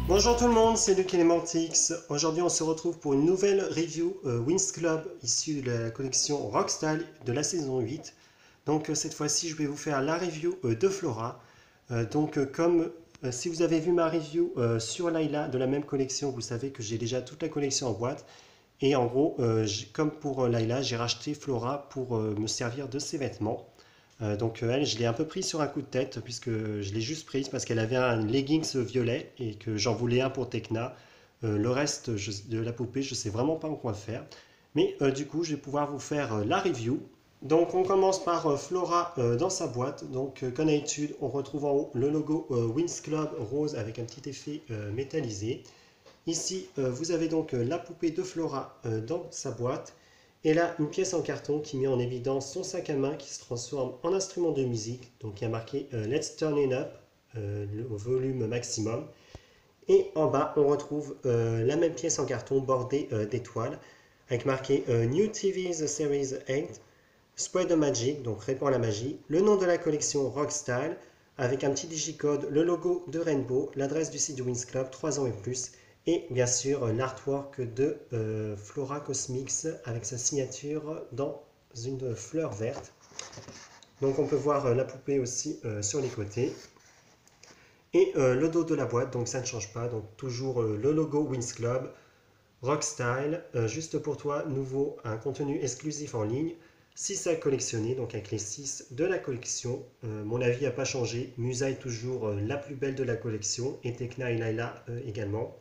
Bonjour tout le monde, c'est Luc Elementix. Aujourd'hui on se retrouve pour une nouvelle review Winx Club issue de la collection Rockstyle de la saison 8. Donc cette fois-ci je vais vous faire la review de Flora. Si vous avez vu ma review sur Layla de la même collection, vous savez que j'ai déjà toute la collection en boîte. Et en gros, comme pour Layla, j'ai racheté Flora pour me servir de ses vêtements. Elle, je l'ai un peu prise sur un coup de tête puisque je l'ai juste prise parce qu'elle avait un leggings violet et que j'en voulais un pour Tekna. Le reste de la poupée, je ne sais vraiment pas quoi faire. Mais du coup, je vais pouvoir vous faire la review. Donc on commence par Flora dans sa boîte. Comme d'habitude, on retrouve en haut le logo Winx Club rose avec un petit effet métallisé. Ici, vous avez donc la poupée de Flora dans sa boîte. Et là, une pièce en carton qui met en évidence son sac à main qui se transforme en instrument de musique. Donc il y a marqué Let's Turn It Up, au volume maximum. Et en bas, on retrouve la même pièce en carton bordée d'étoiles avec marqué New TV's Series 8, Spread the Magic, donc répand la magie, le nom de la collection Rockstyle avec un petit digicode, le logo de Rainbow, l'adresse du site du Winx Club, 3 ans et plus. Et bien sûr, l'artwork de Flora Cosmix avec sa signature dans une fleur verte. Donc on peut voir la poupée aussi sur les côtés. Et le dos de la boîte, donc ça ne change pas. Donc toujours le logo Winx Club, Rockstyle. Juste pour toi, nouveau, un contenu exclusif en ligne. 6 à collectionner, donc avec les 6 de la collection. Mon avis n'a pas changé. Musa est toujours la plus belle de la collection. Et Tekna et Layla également.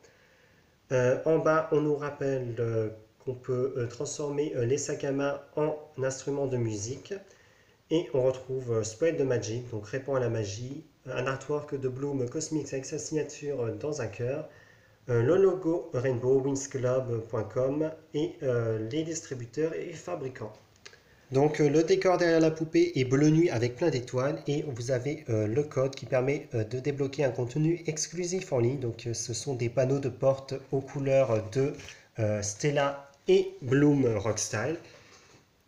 En bas, on nous rappelle qu'on peut transformer les sacs à main en instruments de musique. Et on retrouve Spread the Magic, donc répand à la magie, un artwork de Bloom Cosmix avec sa signature dans un cœur, le logo Rainbow, winxclub.com et les distributeurs et fabricants. Donc le décor derrière la poupée est bleu nuit avec plein d'étoiles et vous avez le code qui permet de débloquer un contenu exclusif en ligne. Donc ce sont des panneaux de porte aux couleurs de Stella et Bloom Rockstyle.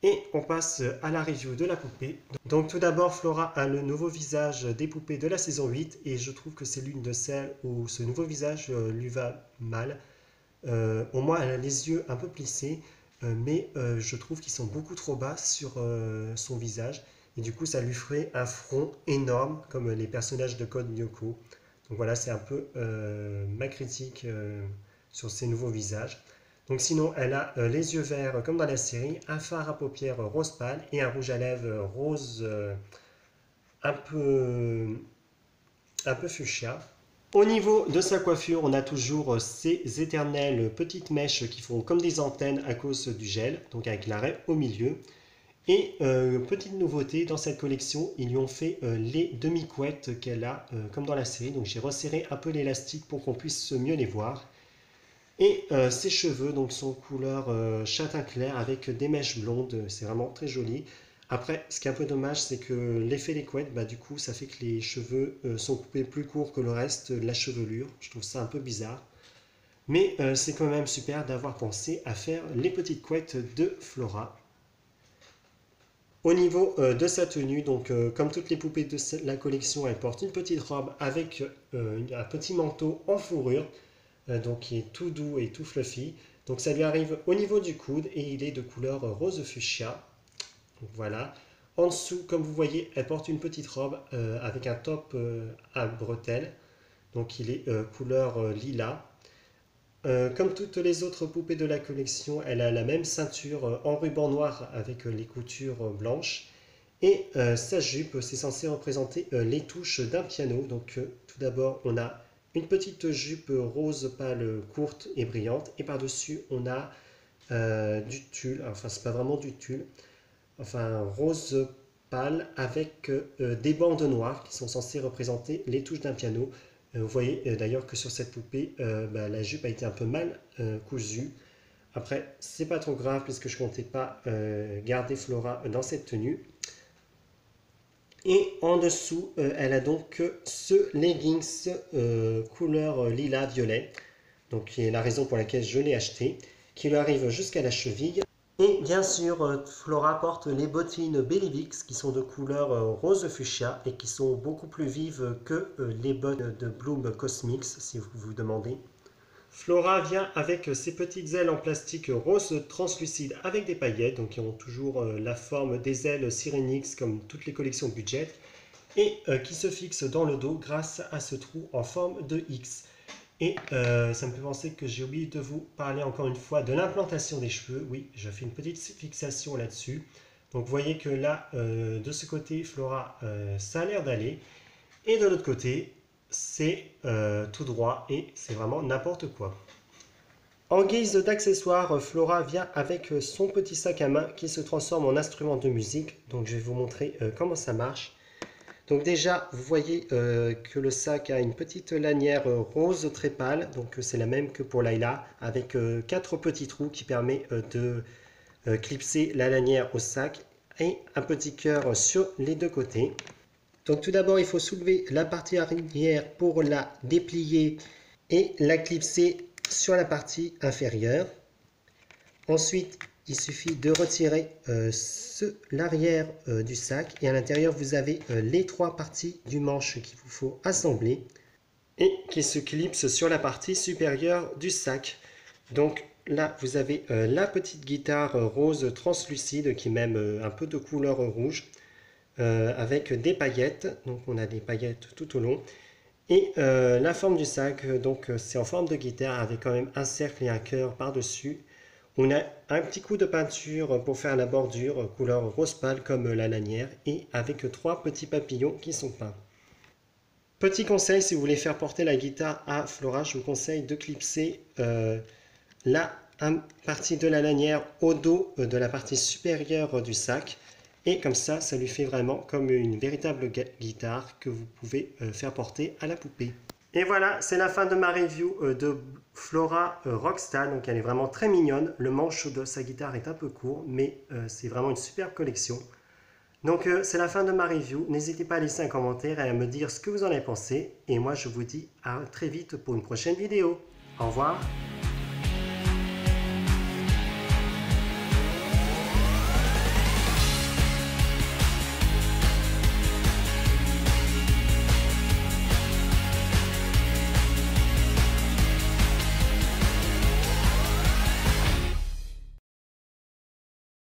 Et on passe à la review de la poupée. Donc tout d'abord, Flora a le nouveau visage des poupées de la saison 8 et je trouve que c'est l'une de celles où ce nouveau visage lui va mal. Au moins, elle a les yeux un peu plissés. Mais je trouve qu'ils sont beaucoup trop bas sur son visage et du coup ça lui ferait un front énorme comme les personnages de Code Lyoko. Donc voilà, c'est un peu ma critique sur ces nouveaux visages. Donc sinon, elle a les yeux verts comme dans la série, un fard à paupières rose pâle et un rouge à lèvres rose un peu fuchsia. Au niveau de sa coiffure, on a toujours ces éternelles petites mèches qui font comme des antennes à cause du gel, donc avec l'arrêt au milieu. Et petite nouveauté, dans cette collection, ils lui ont fait les demi-couettes qu'elle a, comme dans la série. Donc j'ai resserré un peu l'élastique pour qu'on puisse mieux les voir. Et ses cheveux donc, sont couleur châtain clair avec des mèches blondes, c'est vraiment très joli. Après, ce qui est un peu dommage, c'est que l'effet des couettes, du coup, ça fait que les cheveux sont coupés plus courts que le reste de la chevelure. Je trouve ça un peu bizarre. Mais c'est quand même super d'avoir pensé à faire les petites couettes de Flora. Au niveau de sa tenue, donc comme toutes les poupées de la collection, elle porte une petite robe avec un petit manteau en fourrure, donc qui est tout doux et tout fluffy. Donc ça lui arrive au niveau du coude et il est de couleur rose fuchsia. Donc voilà. En dessous, comme vous voyez, elle porte une petite robe avec un top à bretelles. Donc il est couleur lilas. Comme toutes les autres poupées de la collection, elle a la même ceinture en ruban noir avec les coutures blanches. Et sa jupe, c'est censé représenter les touches d'un piano. Donc tout d'abord, on a une petite jupe rose pâle courte et brillante. Et par-dessus, on a du tulle. Enfin, c'est pas vraiment du tulle. Enfin rose pâle avec des bandes noires qui sont censées représenter les touches d'un piano. Vous voyez d'ailleurs que sur cette poupée, la jupe a été un peu mal cousue. Après, c'est pas trop grave puisque je comptais pas garder Flora dans cette tenue. Et en dessous, elle a donc ce leggings couleur lilas violet, donc qui est la raison pour laquelle je l'ai acheté, qui lui arrive jusqu'à la cheville. Et bien sûr, Flora porte les bottines Bellivix qui sont de couleur rose fuchsia et qui sont beaucoup plus vives que les bottes de Bloom Cosmics si vous vous demandez. Flora vient avec ses petites ailes en plastique rose translucide avec des paillettes, donc qui ont toujours la forme des ailes Sirenix comme toutes les collections budget, et qui se fixent dans le dos grâce à ce trou en forme de X. Et ça me fait penser que j'ai oublié de vous parler encore une fois de l'implantation des cheveux. Oui, je fais une petite fixation là-dessus. Donc vous voyez que là, de ce côté, Flora, ça a l'air d'aller. Et de l'autre côté, c'est tout droit et c'est vraiment n'importe quoi. En guise d'accessoire, Flora vient avec son petit sac à main qui se transforme en instrument de musique. Donc je vais vous montrer comment ça marche. Donc déjà, vous voyez que le sac a une petite lanière rose très pâle, donc c'est la même que pour Layla, avec 4 petits trous qui permettent de clipser la lanière au sac et un petit cœur sur les deux côtés. Donc tout d'abord, il faut soulever la partie arrière pour la déplier et la clipser sur la partie inférieure. Ensuite, il suffit de retirer l'arrière du sac et à l'intérieur vous avez les 3 parties du manche qu'il vous faut assembler et qui se clipsent sur la partie supérieure du sac. Donc là vous avez la petite guitare rose translucide qui est même un peu de couleur rouge avec des paillettes, donc on a des paillettes tout au long. Et la forme du sac, donc c'est en forme de guitare avec quand même un cercle et un cœur par-dessus. On a un petit coup de peinture pour faire la bordure, couleur rose pâle comme la lanière, et avec 3 petits papillons qui sont peints. Petit conseil, si vous voulez faire porter la guitare à Flora, je vous conseille de clipser la partie de la lanière au dos de la partie supérieure du sac. Et comme ça lui fait vraiment comme une véritable guitare que vous pouvez faire porter à la poupée. Et voilà, c'est la fin de ma review de Flora Rockstar. Donc elle est vraiment très mignonne. Le manche de sa guitare est un peu court, mais c'est vraiment une superbe collection. Donc c'est la fin de ma review. N'hésitez pas à laisser un commentaire et à me dire ce que vous en avez pensé. Et moi je vous dis à très vite pour une prochaine vidéo. Au revoir.